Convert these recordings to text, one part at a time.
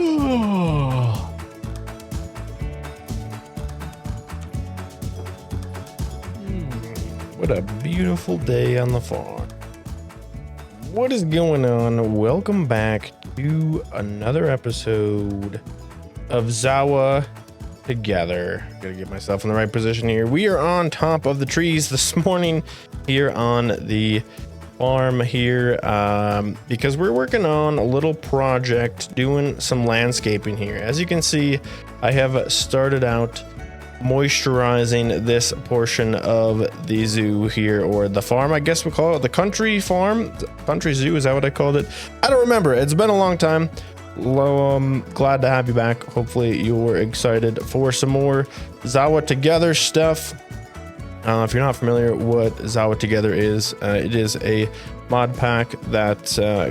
What a beautiful day on the farm. What is going on? Welcome back to another episode of ZAWA Together. Gotta get myself in the right position here. We are on top of the trees this morning here on the farm here because we're working on a little project doing some landscaping here. As you can see, I have started out moisturizing this portion of the zoo here, or the farm, I guess we call it the country farm, country zoo. Is that what I called it? I don't remember. It's been a long time. Glad to have you back. Hopefully you're excited for some more ZAWA Together stuff. If you're not familiar what ZAWA Together is, it is a mod pack that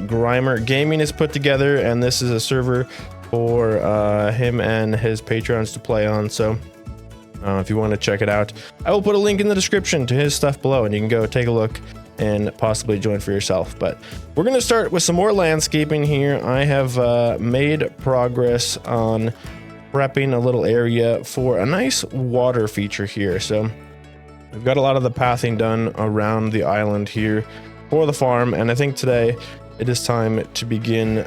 Grimer Gaming has put together, and this is a server for him and his patrons to play on. So if you want to check it out, I will put a link in the description to his stuff below, and you can go take a look and possibly join for yourself. But we're going to start with some more landscaping here. I have made progress on prepping a little area for a nice water feature here. So we've got a lot of the pathing done around the island here for the farm, and I think today it is time to begin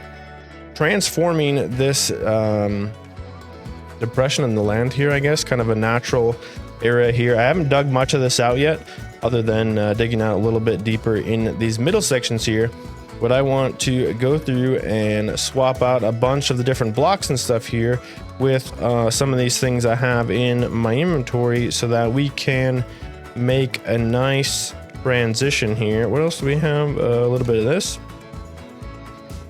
transforming this depression in the land here, I guess, kind of a natural area here. I haven't dug much of this out yet, other than digging out a little bit deeper in these middle sections here. What I want to go through and swap out a bunch of the different blocks and stuff here with some of these things I have in my inventory, so that we can make a nice transition here. What else do we have? A little bit of this. So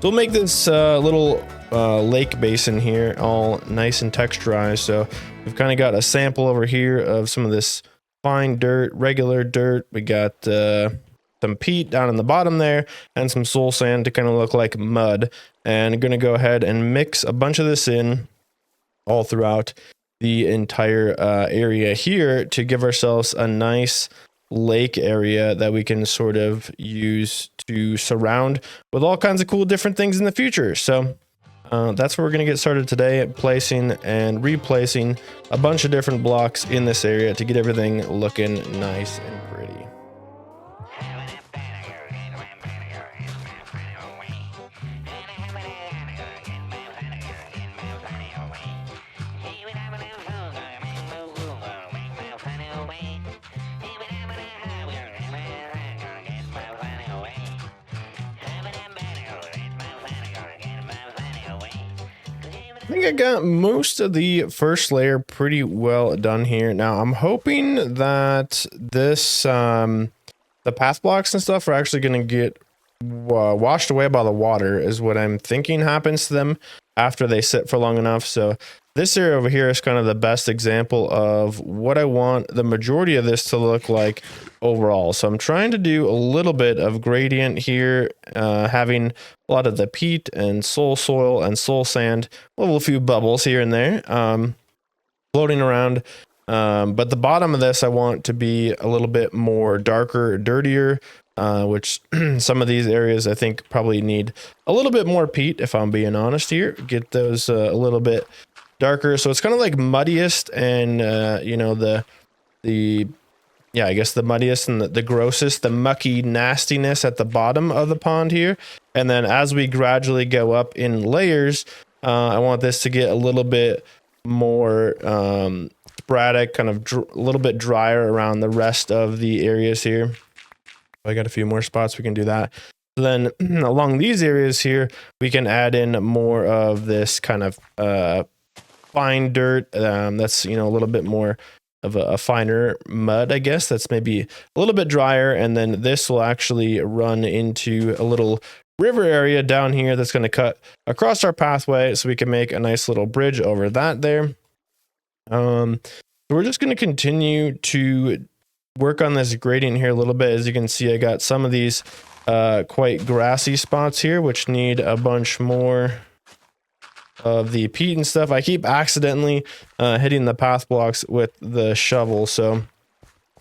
we'll make this little lake basin here all nice and texturized. So we've kind of got a sample over here of some of this fine dirt, regular dirt. We got some peat down in the bottom there, and some soul sand to kind of look like mud. And I'm going to go ahead and mix a bunch of this in all throughout the entire area here to give ourselves a nice lake area that we can sort of use to surround with all kinds of cool different things in the future. So that's where we're going to get started today, placing and replacing a bunch of different blocks in this area to get everything looking nice and pretty. I think I got most of the first layer pretty well done here. Now I'm hoping that this the path blocks and stuff are actually going to get washed away by the water, is what I'm thinking happens to them after they sit for long enough. So this area over here is kind of the best example of what I want the majority of this to look like overall. So I'm trying to do a little bit of gradient here, having a lot of the peat and soul soil and soul sand, a few bubbles here and there floating around. But the bottom of this I want to be a little bit more darker, dirtier, which some of these areas I think probably need a little bit more peat, if I'm being honest here. Get those a little bit darker, so it's kind of like muddiest and you know, I guess the muddiest and the grossest, the mucky nastiness at the bottom of the pond here. And then as we gradually go up in layers, I want this to get a little bit more sporadic, kind of a little bit drier around the rest of the areas here. I got a few more spots we can do that. So then along these areas here, we can add in more of this kind of fine dirt that's, you know, a little bit more of a finer mud, I guess, that's maybe a little bit drier. And then this will actually run into a little river area down here that's going to cut across our pathway, so we can make a nice little bridge over that there. So we're just going to continue to work on this gradient here a little bit. As you can see, I got some of these quite grassy spots here, which need a bunch more of the peat and stuff. I keep accidentally hitting the path blocks with the shovel, so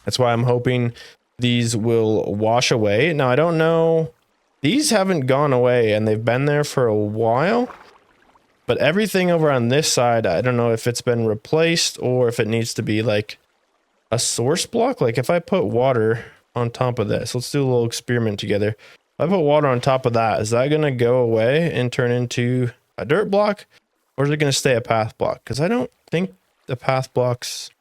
that's why I'm hoping these will wash away. Now, I don't know, these haven't gone away and they've been there for a while, but everything over on this side, I don't know if it's been replaced or if it needs to be like a source block. Like if I put water on top of this, let's do a little experiment together. If I put water on top of that, is that going to go away and turn into a dirt block, or is it going to stay a path block? Because I don't think the path blocks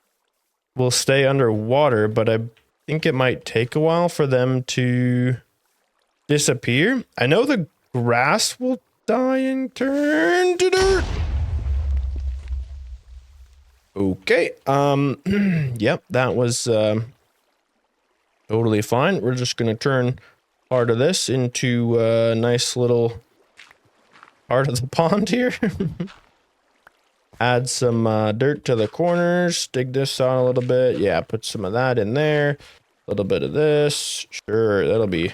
will stay underwater, but I think it might take a while for them to disappear. I know the grass will die and turn to dirt. Okay. Yep, that was totally fine. We're just gonna turn part of this into a nice little part of the pond here. Add some dirt to the corners, dig this out a little bit. Yeah, put some of that in there. A little bit of this. Sure, that'll be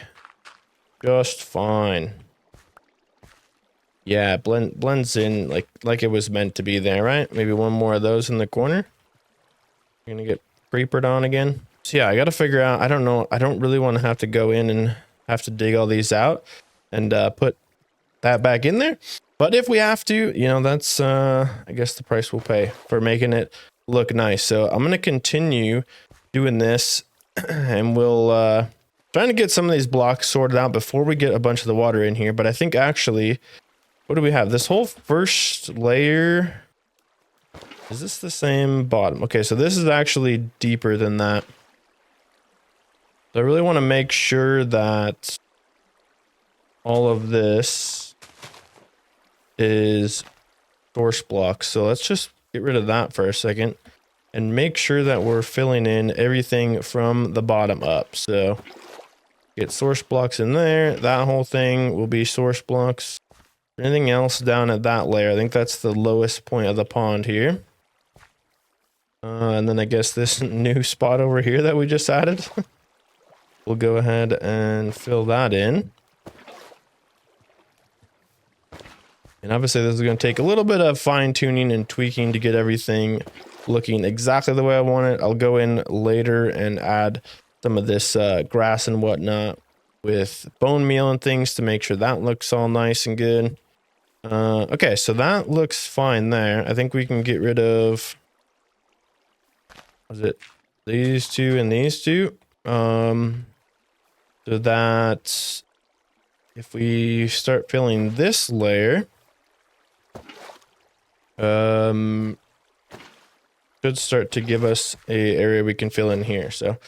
just fine. Yeah, blends in like it was meant to be there, right? Maybe one more of those in the corner. You're gonna get creepered on again. So yeah, I gotta figure out, I don't know, I don't really want to have to go in and have to dig all these out and put that back in there. But if we have to, you know, that's I guess the price we'll pay for making it look nice. So I'm gonna continue doing this and we'll trying to get some of these blocks sorted out before we get a bunch of the water in here. But I think actually, what do we have? This whole first layer, is this the same bottom? Okay, so this is actually deeper than that. So I really want to make sure that all of this is source blocks. So let's just get rid of that for a second and make sure that we're filling in everything from the bottom up. So get source blocks in there. That whole thing will be source blocks. Anything else down at that layer? I think that's the lowest point of the pond here. And then I guess this new spot over here that we just added. We'll go ahead and fill that in. And obviously this is going to take a little bit of fine tuning and tweaking to get everything looking exactly the way I want it. I'll go in later and add some of this grass and whatnot with bone meal and things to make sure that looks all nice and good. Okay, so that looks fine there. I think we can get rid of, was it these two and these two? So that if we start filling this layer, should start to give us a area we can fill in here. So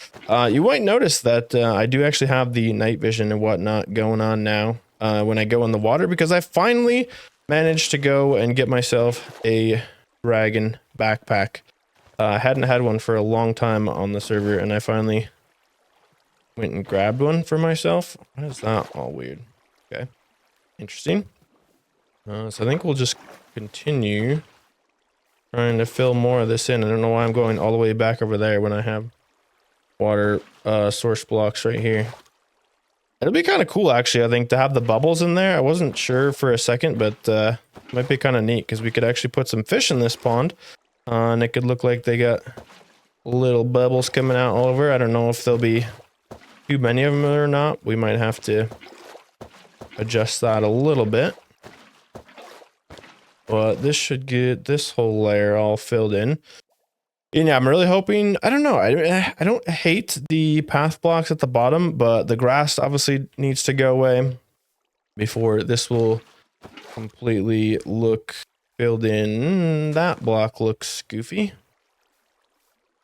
you might notice that I do actually have the night vision and whatnot going on now when I go in the water, because I finally managed to go and get myself a dragon backpack. I hadn't had one for a long time on the server, and I finally went and grabbed one for myself. Why is that all weird? Okay, interesting. So I think we'll just continue trying to fill more of this in. I don't know why I'm going all the way back over there when I have water source blocks right here. It'll be kind of cool, actually, I think, to have the bubbles in there. I wasn't sure for a second, but it might be kind of neat because we could actually put some fish in this pond. And it could look like they got little bubbles coming out all over. I don't know if there'll be too many of them or not. We might have to adjust that a little bit. But this should get this whole layer all filled in. And yeah, I'm really hoping, I don't know, I don't hate the path blocks at the bottom, but the grass obviously needs to go away before this will completely look filled in. That block looks goofy.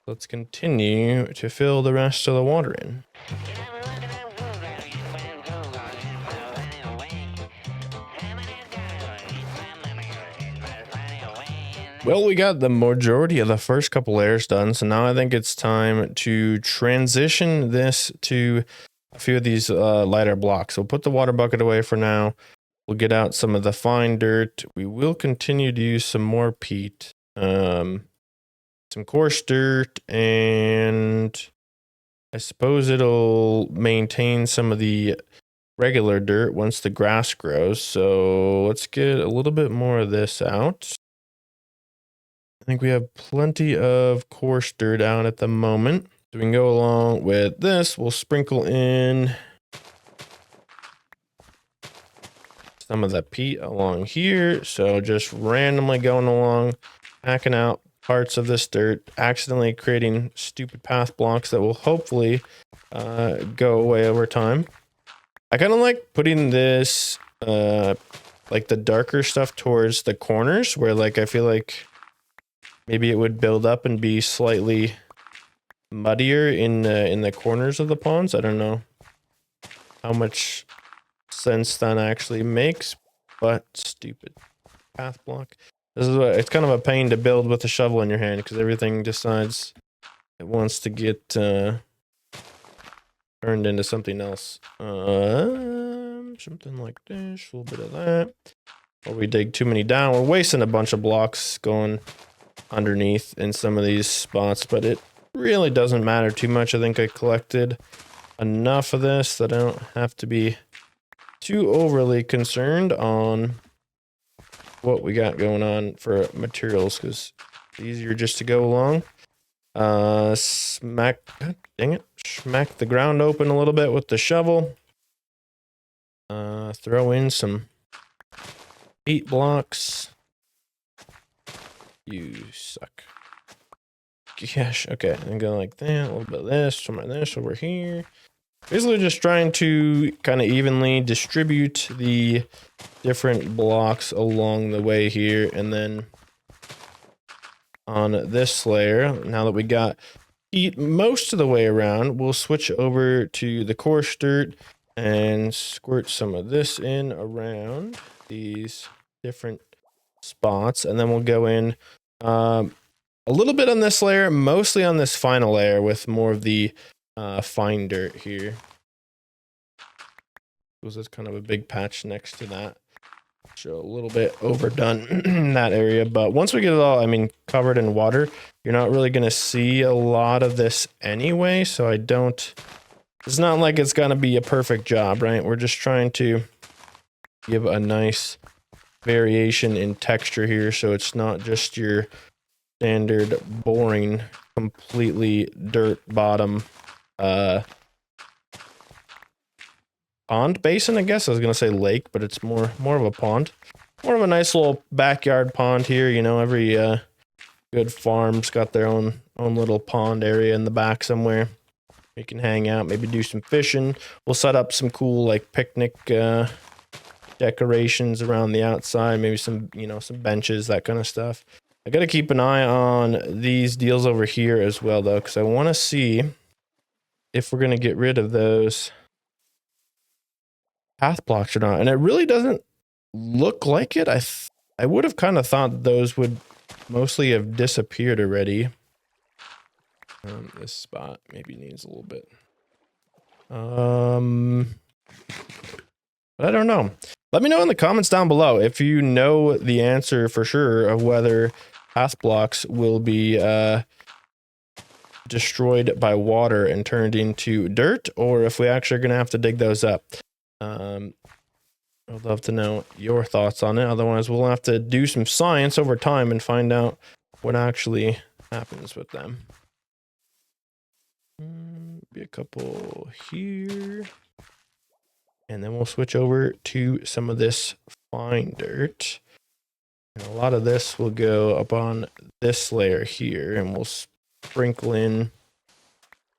Let's continue to fill the rest of the water in. Well, we got the majority of the first couple layers done, so now I think it's time to transition this to a few of these lighter blocks. We'll put the water bucket away for now. We'll get out some of the fine dirt. We will continue to use some more peat, some coarse dirt, and I suppose it'll maintain some of the regular dirt once the grass grows. So let's get a little bit more of this out. I think we have plenty of coarse dirt out at the moment. So we can go along with this. We'll sprinkle in some of the peat along here. So just randomly going along, hacking out parts of this dirt, accidentally creating stupid path blocks that will hopefully go away over time. I kind of like putting this like the darker stuff towards the corners, where like I feel like maybe it would build up and be slightly muddier in the corners of the ponds. I don't know how much sense that actually makes, but stupid path block. This is what it's kind of a pain to build with a shovel in your hand, because everything decides it wants to get turned into something else. Something like this, a little bit of that. Or we dig too many down. We're wasting a bunch of blocks going underneath in some of these spots, but it really doesn't matter too much. I think I collected enough of this that I don't have to be too overly concerned on what we got going on for materials, because it's easier just to go along. Smack, God dang it, smack the ground open a little bit with the shovel. Throw in some peat blocks. You suck. Gosh, okay, and go like that, a little bit of this, some of this over here. Basically just trying to kind of evenly distribute the different blocks along the way here. And then on this layer, now that we got peat most of the way around, we'll switch over to the coarse dirt and squirt some of this in around these different spots. And then we'll go in a little bit on this layer, mostly on this final layer with more of the fine dirt here. Was this kind of a big patch next to that? So a little bit overdone in that area, but once we get it all, I mean, covered in water, you're not really going to see a lot of this anyway. So I don't, it's not like it's going to be a perfect job, right? We're just trying to give a nice variation in texture here. So it's not just your standard boring, completely dirt bottom, pond basin, I guess. I was gonna say lake, but it's more of a pond. More of a nice little backyard pond here. You know, every good farm's got their own little pond area in the back somewhere. You can hang out, maybe do some fishing. We'll set up some cool like picnic decorations around the outside, maybe some, you know, some benches, that kind of stuff. I gotta keep an eye on these deals over here as well though, because I want to see if we're gonna get rid of those path blocks or not. And it really doesn't look like it. I would have kind of thought those would mostly have disappeared already. This spot maybe needs a little bit. But I don't know. Let me know in the comments down below if you know the answer for sure of whether path blocks will be destroyed by water and turned into dirt, or if we actually are going to have to dig those up. I'd love to know your thoughts on it. Otherwise, we'll have to do some science over time and find out what actually happens with them. Be a couple here. And then we'll switch over to some of this fine dirt. And a lot of this will go up on this layer here, and we'll sprinkle in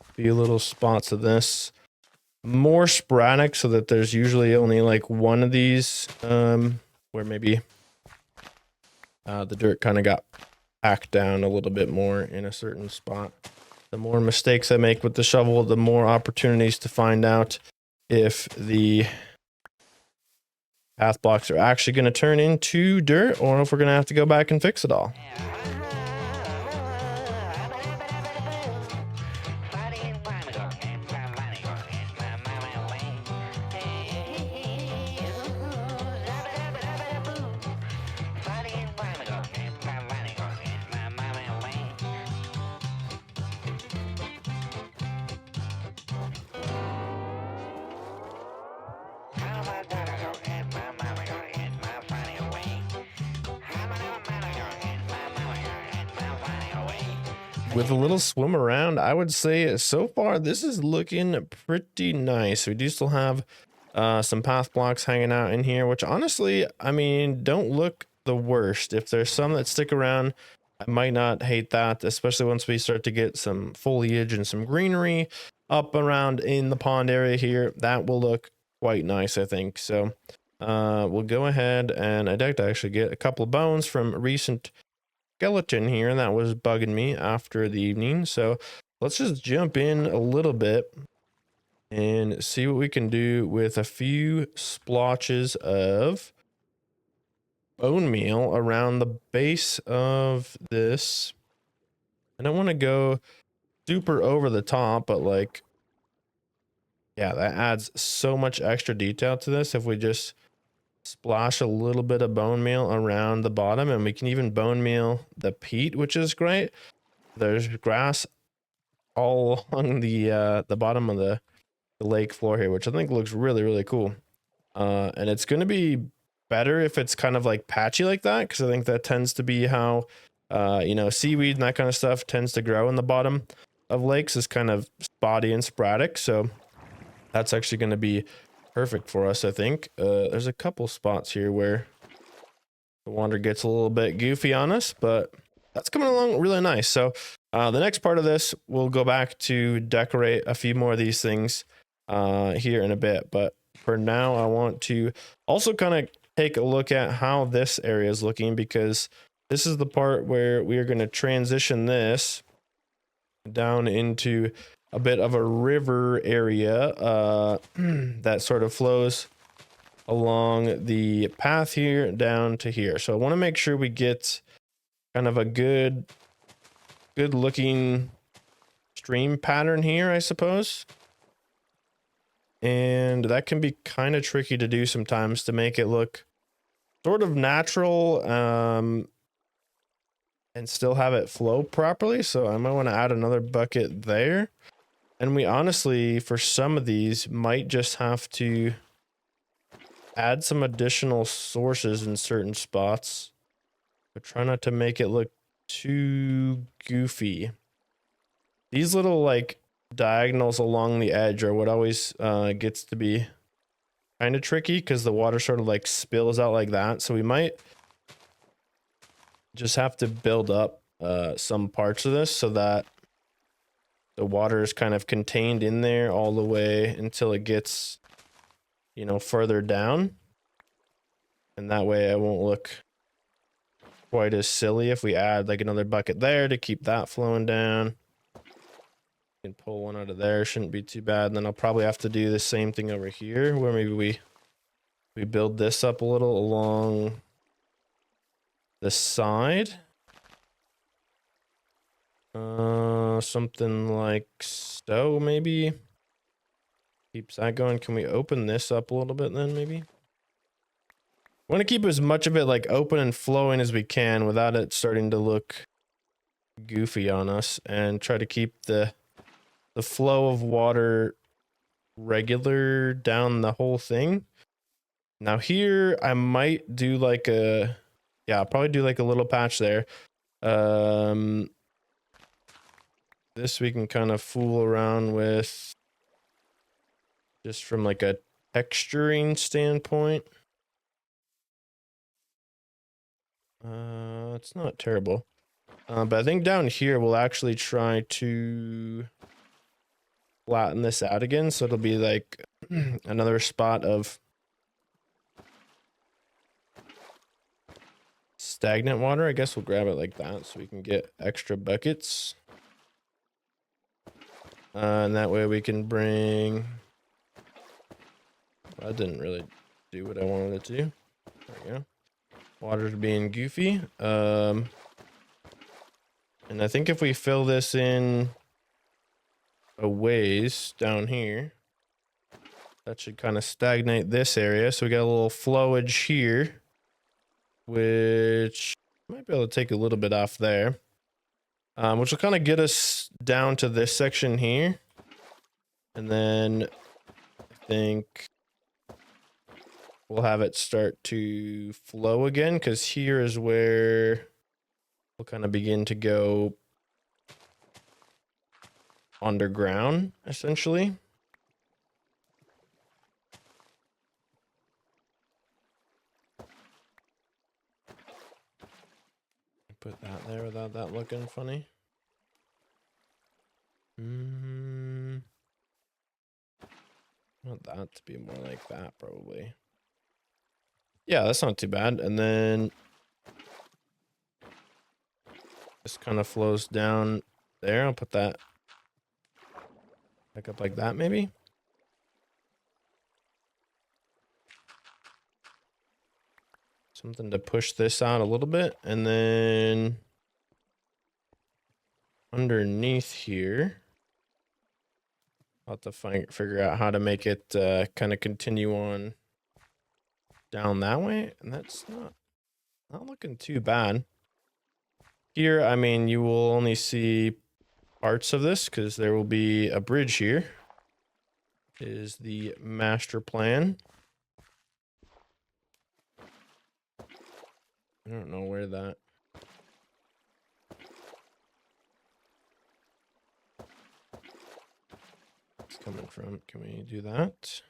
a few little spots of this. More sporadic, so that there's usually only like one of these where maybe the dirt kind of got packed down a little bit more in a certain spot. The more mistakes I make with the shovel, the more opportunities to find out if the path blocks are actually going to turn into dirt, or if we're going to have to go back and fix it all. With a little swim around, I would say so far this is looking pretty nice. We do still have Some path blocks hanging out in here, which honestly, I mean, don't look the worst. If there's some that stick around, I might not hate that, especially once we start to get some foliage and some greenery up around in the pond area here. That will look quite nice, I think. So we'll go ahead, and I'd like to actually get a couple of bones from a recent skeleton here, and that was bugging me after the evening. So let's just jump in a little bit and see what we can do with a few splotches of bone meal around the base of this. I don't want to go super over the top, but like, yeah, that adds so much extra detail to this if we just splash a little bit of bone meal around the bottom, and we can even bone meal the peat, which is great. There's grass all along the bottom of the lake floor here, which I think looks really, really cool. And it's going to be better if it's kind of like patchy like that, because I think that tends to be how seaweed and that kind of stuff tends to grow in the bottom of lakes, is kind of spotty and sporadic. So that's actually going to be perfect for us, I think. There's a couple spots here where the water gets a little bit goofy on us, but that's coming along really nice. So the next part of this, we'll go back to decorate a few more of these things here in a bit. But for now, I want to also kind of take a look at how this area is looking, because this is the part where we are going to transition this down into a bit of a river area that sort of flows along the path here down to here. So I want to make sure we get kind of a good looking stream pattern here, I suppose. And that can be kind of tricky to do sometimes, to make it look sort of natural and still have it flow properly. So I might want to add another bucket there. And we honestly, for some of these, might just have to add some additional sources in certain spots, but try not to make it look too goofy. These little like diagonals along the edge are what always gets to be kind of tricky, because the water sort of like spills out like that. So we might just have to build up some parts of this so that the water is kind of contained in there all the way until it gets, further down. And that way I won't look quite as silly if we add like another bucket there to keep that flowing down. Can pull one out of there, shouldn't be too bad. And then I'll probably have to do the same thing over here, where maybe we build this up a little along the side. Something like so, maybe. Keeps that going. Can we open this up a little bit then, maybe? I want to keep as much of it like open and flowing as we can without it starting to look goofy on us, and try to keep the flow of water regular down the whole thing. Now here I might do like I'll probably do like a little patch there. This we can kind of fool around with just from like a texturing standpoint. It's not terrible. But I think down here we'll actually try to flatten this out again, so it'll be like another spot of stagnant water. I guess we'll grab it like that so we can get extra buckets. And that way we can bring... That didn't really do what I wanted it to do. There we go. Water's being goofy. And I think if we fill this in a ways down here, that should kind of stagnate this area. So we got a little flowage here, which might be able to take a little bit off there, which will kind of get us down to this section here. And then I think we'll have it start to flow again, because here is where we'll kind of begin to go underground, essentially. put that there without that looking funny? Want that to be more like that, probably. Yeah, that's not too bad. And then this kind of flows down there. I'll put that back up like that, maybe. Something to push this out a little bit. And then underneath here, I'll have to figure out how to make it kind of continue on down that way. And that's not looking too bad. Here, I mean, you will only see parts of this because there will be a bridge here. Is the master plan. I don't know where that is coming from. Can we do that?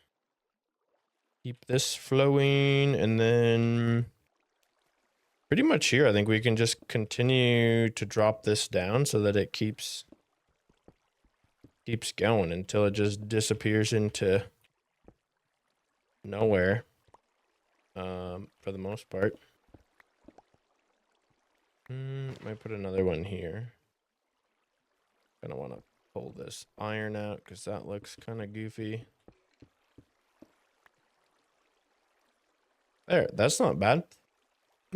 Keep this flowing, and then pretty much here, I think we can just continue to drop this down so that it keeps going until it just disappears into nowhere, for the most part. Might put another one here. Kind of want to pull this iron out because that looks kind of goofy. There, that's not bad.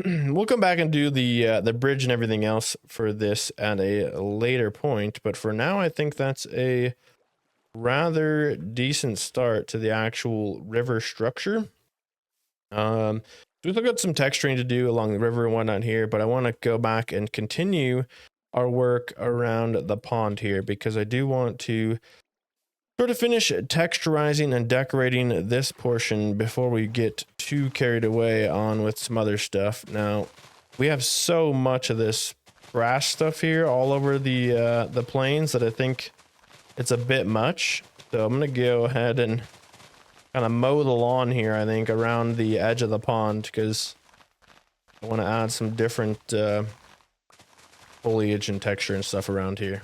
We'll come back and do the bridge and everything else for this at a later point, but for now I think that's a rather decent start to the actual river structure. We've got some texturing to do along the river and whatnot here, but I want to go back and continue our work around the pond here because I do want to sort of finish texturizing and decorating this portion before we get too carried away on with some other stuff. Now, we have so much of this grass stuff here all over the plains that I think it's a bit much. So I'm going to go ahead and kind of mow the lawn here, I think, around the edge of the pond because I want to add some different foliage and texture and stuff around here.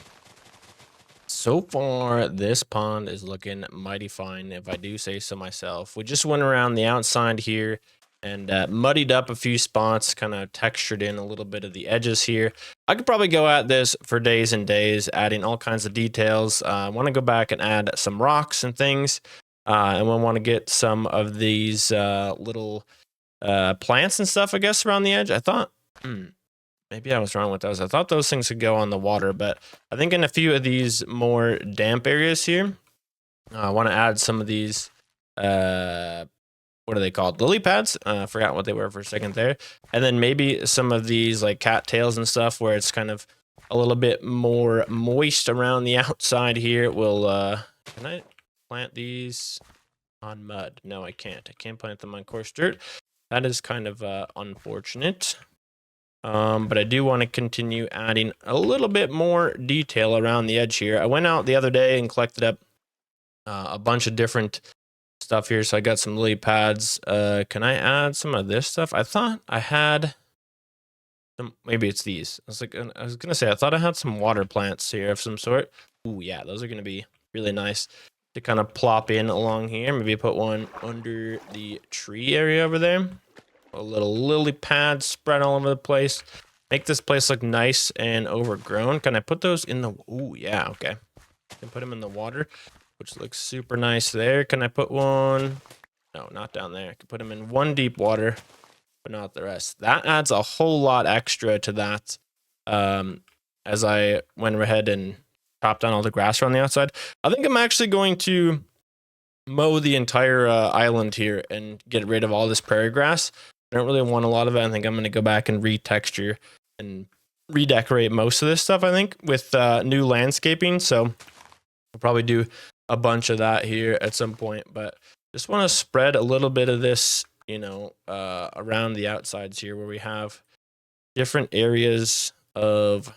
So far, this pond is looking mighty fine, if I do say so myself. We just went around the outside here and muddied up a few spots, kind of textured in a little bit of the edges here. I could probably go at this for days and days, adding all kinds of details. I want to go back and add some rocks and things, and we want to get some of these little plants and stuff, I guess, around the edge. I thought... Maybe I was wrong with those. I thought those things could go on the water, but I think in a few of these more damp areas here, I want to add some of these, what are they called? Lily pads? I forgot what they were for a second there. And then maybe some of these like cattails and stuff where it's kind of a little bit more moist around the outside here. We'll, can I plant these on mud? No, I can't. I can't plant them on coarse dirt. That is kind of unfortunate. But I do want to continue adding a little bit more detail around the edge here. I went out the other day and collected up a bunch of different stuff here. So I got some lily pads. Can I add some of this stuff? I thought I had some, maybe it's these. I was gonna say, I thought I had some water plants here of some sort. Ooh, yeah, those are gonna be really nice to kind of plop in along here. Maybe put one under the tree area over there. A little lily pad spread all over the place. Make this place look nice and overgrown. Can I put those in the... Ooh, yeah, okay. I can put them in the water, which looks super nice there. Can I put one... No, not down there. I can put them in one deep water, but not the rest. That adds a whole lot extra to that. As I went ahead and chopped down all the grass around the outside. I think I'm actually going to mow the entire island here and get rid of all this prairie grass. I don't really want a lot of it. I think I'm going to go back and retexture and redecorate most of this stuff, I think, with new landscaping. So I'll probably do a bunch of that here at some point, but just want to spread a little bit of this, you know, around the outsides here where we have different areas of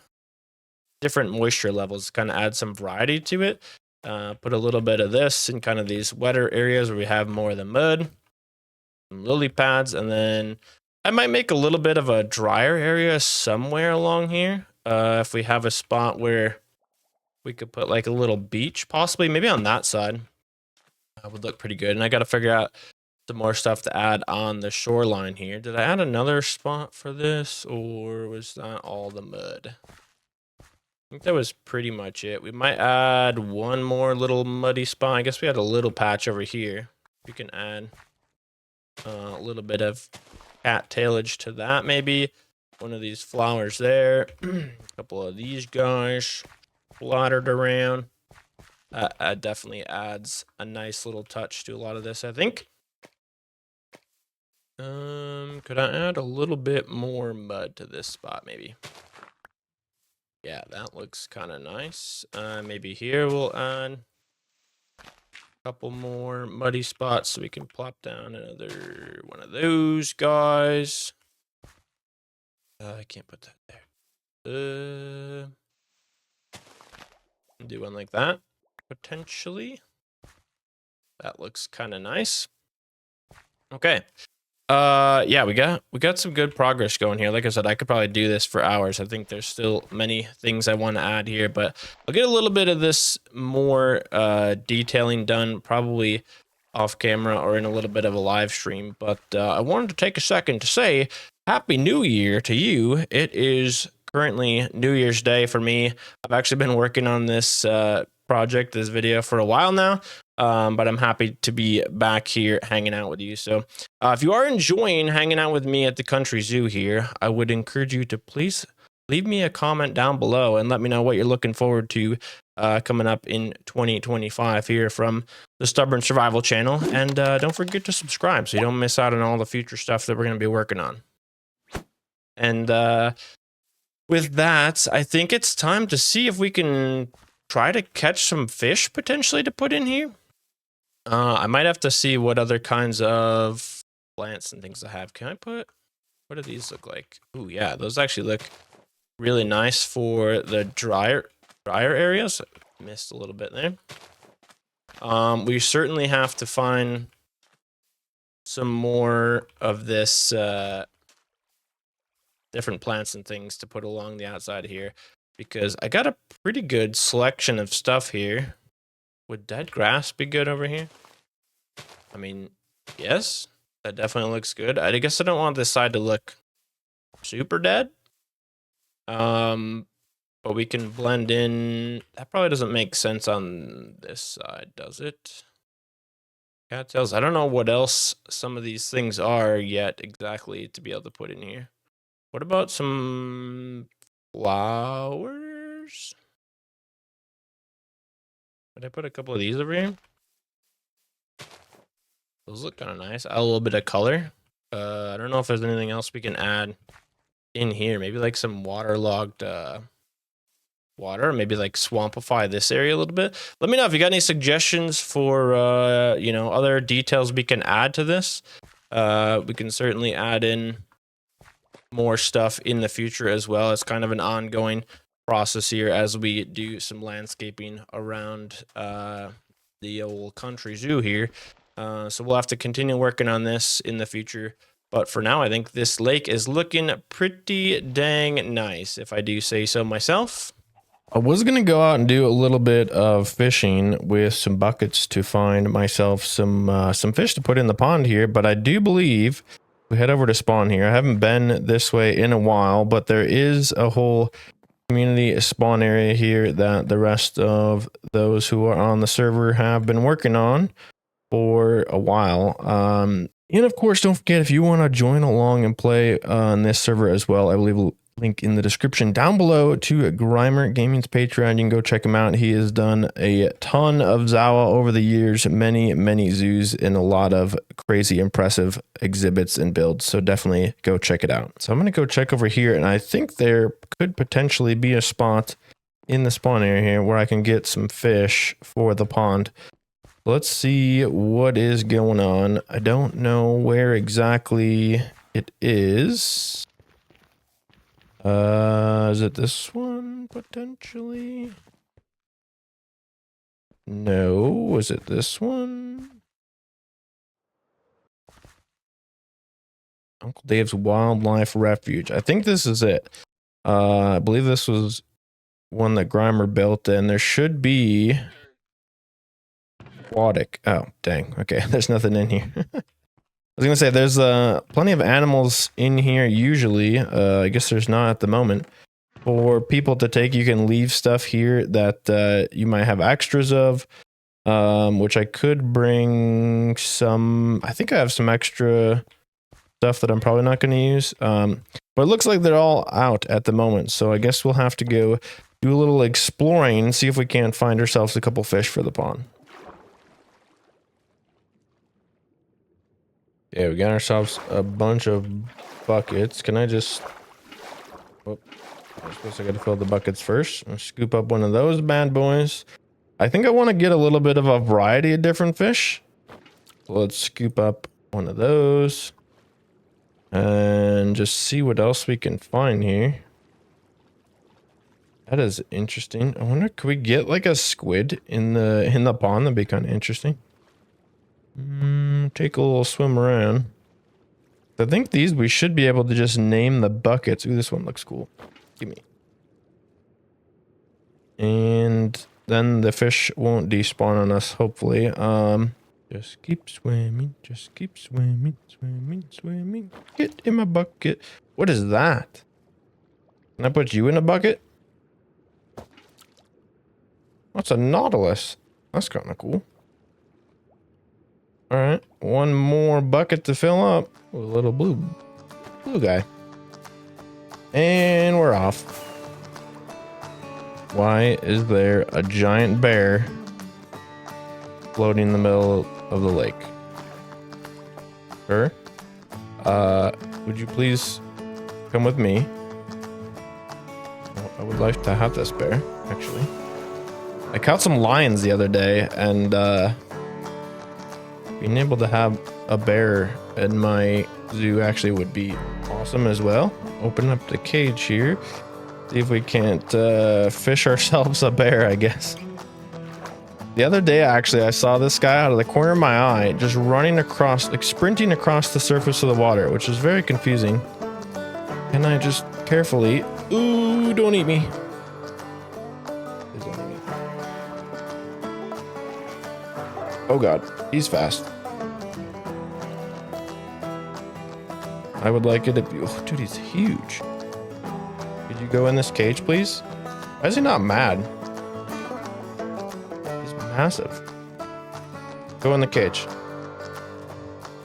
different moisture levels, kind of add some variety to it. Put a little bit of this in kind of these wetter areas where we have more of the mud. Lily pads, and then I might make a little bit of a drier area somewhere along here. If we have a spot where we could put like a little beach, possibly, maybe on that side. That would look pretty good. And I got to figure out some more stuff to add on the shoreline here. Did I add another spot for this, or was that all the mud? I think that was pretty much it. We might add one more little muddy spot. I guess we had a little patch over here. We can add a little bit of cattailage to that, maybe. One of these flowers there. A couple of these guys splattered around. Definitely adds a nice little touch to a lot of this, I think. Could I add a little bit more mud to this spot, maybe? Yeah, that looks kind of nice. Maybe here we'll add a couple more muddy spots so we can plop down another one of those guys. I can't put that there. Do one like that, potentially. That looks kind of nice. Okay. Yeah, we got some good progress going here. Like I said, I could probably do this for hours. I think there's still many things I want to add here, but I'll get a little bit of this more detailing done probably off camera or in a little bit of a live stream. But I wanted to take a second to say Happy New Year to you. It is currently New Year's Day for me. I've actually been working on this project, this video, for a while now. But I'm happy to be back here hanging out with you. So if you are enjoying hanging out with me at the country zoo here, I would encourage you to please leave me a comment down below and let me know what you're looking forward to coming up in 2025 here from the Stubborn Survival channel. And don't forget to subscribe so you don't miss out on all the future stuff that we're going to be working on. And with that, I think it's time to see if we can try to catch some fish potentially to put in here. I might have to see what other kinds of plants and things I have. Can I put, what do these look like? Ooh, yeah, those actually look really nice for the drier areas. Missed a little bit there. We certainly have to find some more of this different plants and things to put along the outside here, because I got a pretty good selection of stuff here. Would dead grass be good over here? I mean, yes, that definitely looks good. I guess I don't want this side to look super dead. But we can blend in. That probably doesn't make sense on this side, does it? Cattails. I don't know what else some of these things are yet exactly to be able to put in here. What about some flowers? Did I put a couple of these over here? Those look kind of nice. Add a little bit of color. I don't know if there's anything else we can add in here. Maybe like some waterlogged water. Maybe like swampify this area a little bit. Let me know if you got any suggestions for you know, other details we can add to this. We can certainly add in more stuff in the future as well. It's kind of an ongoing process here as we do some landscaping around the old country zoo here. So we'll have to continue working on this in the future. But for now, I think this lake is looking pretty dang nice, if I do say so myself. I was going to go out and do a little bit of fishing with some buckets to find myself some fish to put in the pond here. But I do believe we head over to spawn here. I haven't been this way in a while, but there is a whole community spawn area here that the rest of those who are on the server have been working on for a while. And of course, don't forget, if you want to join along and play on this server as well, I will leave a link in the description down below to Grimer Gaming's Patreon. You can go check him out. He has done a ton of ZAWA over the years, many zoos, and a lot of crazy impressive exhibits and builds. So definitely go check it out. So I'm going to go check over here, and I think there could potentially be a spot in the spawn area here where I can get some fish for the pond. Let's see what is going on. I don't know where exactly it is. Is it this one potentially? No, is it this one? Uncle Dave's Wildlife Refuge. I think this is it. I believe this was one that Grimer built, and there should be aquatic. Oh, dang. Okay, there's nothing in here. I was gonna say there's plenty of animals in here usually. I guess there's not at the moment. For people to take, you can leave stuff here that you might have extras of. Which I could bring some. I think I have some extra stuff that I'm probably not going to use. But it looks like they're all out at the moment, so I guess we'll have to go do a little exploring, see if we can't find ourselves a couple fish for the pond. Yeah, we got ourselves a bunch of buckets. Can I just... Oh, I suppose I got to fill the buckets first. I'll scoop up one of those bad boys. I think I want to get a little bit of a variety of different fish. So let's scoop up one of those. And just see what else we can find here. That is interesting. I wonder, could we get like a squid in the pond? That'd be kind of interesting. Take a little swim around. I think these, we should be able to just name the buckets. Ooh, this one looks cool. Give me. And then the fish won't despawn on us, hopefully. Just keep swimming. Just keep swimming. Swimming, swimming. Get in my bucket. What is that? Can I put you in a bucket? What's a nautilus? That's kind of cool. All right, one more bucket to fill up with a little blue guy. And we're off. Why is there a giant bear floating in the middle of the lake? Sir, would you please come with me? I would like to have this bear, actually. I caught some lions the other day, and being able to have a bear in my zoo actually would be awesome as well. Open up the cage here. See if we can't fish ourselves a bear, I guess. The other day, actually, I saw this guy out of the corner of my eye just running across, like sprinting across the surface of the water, which is very confusing. And I just carefully... Ooh, don't eat me. Please don't eat me. Oh god, he's fast. I would like it if you... Oh, dude, he's huge. Could you go in this cage, please? Why is he not mad? He's massive. Go in the cage.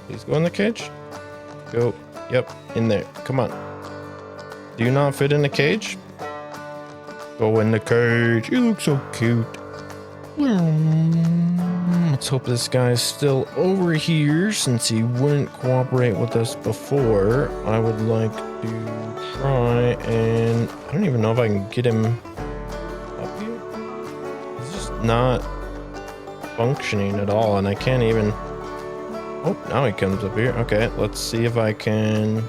Please go in the cage. Go. Yep, in there. Come on. Do you not fit in the cage? Go in the cage. You look so cute. Let's hope this guy's still over here since he wouldn't cooperate with us before. I would like to try and... I don't even know if I can get him up here. He's just not functioning at all, and I can't even... Oh, now he comes up here. Okay, let's see if I can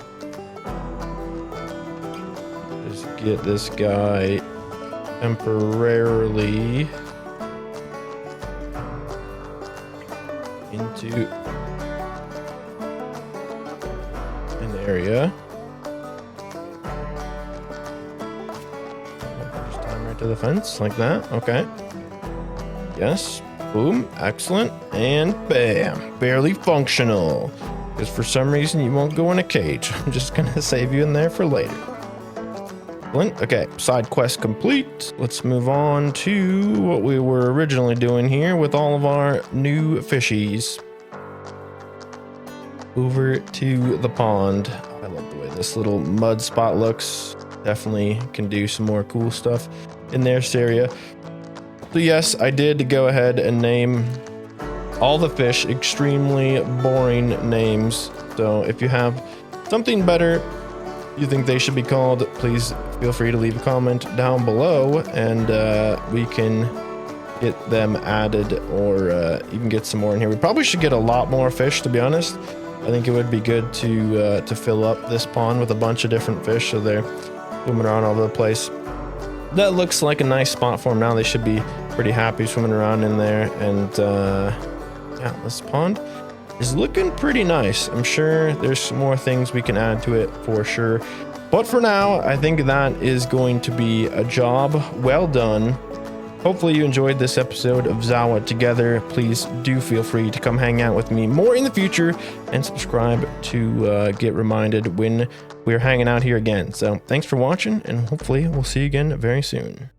just get this guy temporarily into an area. Just tie him right to the fence like that. Okay. Yes. Boom. Excellent. And bam. Barely functional. Because for some reason you won't go in a cage. I'm just going to save you in there for later. Okay, side quest complete. Let's move on to what we were originally doing here with all of our new fishies. Over to the pond. I love the way this little mud spot looks. Definitely can do some more cool stuff in this area. So yes, I did go ahead and name all the fish extremely boring names. So if you have something better you think they should be called, please feel free to leave a comment down below, and we can get them added, or even get some more in here. We probably should get a lot more fish, to be honest. I think it would be good to fill up this pond with a bunch of different fish so they're swimming around all over the place. That looks like a nice spot for them now. They should be pretty happy swimming around in there. And yeah, this pond is looking pretty nice. I'm sure there's some more things we can add to it for sure. But for now, I think that is going to be a job well done. Hopefully you enjoyed this episode of ZAWA Together. Please do feel free to come hang out with me more in the future and subscribe to get reminded when we're hanging out here again. So thanks for watching, and hopefully we'll see you again very soon.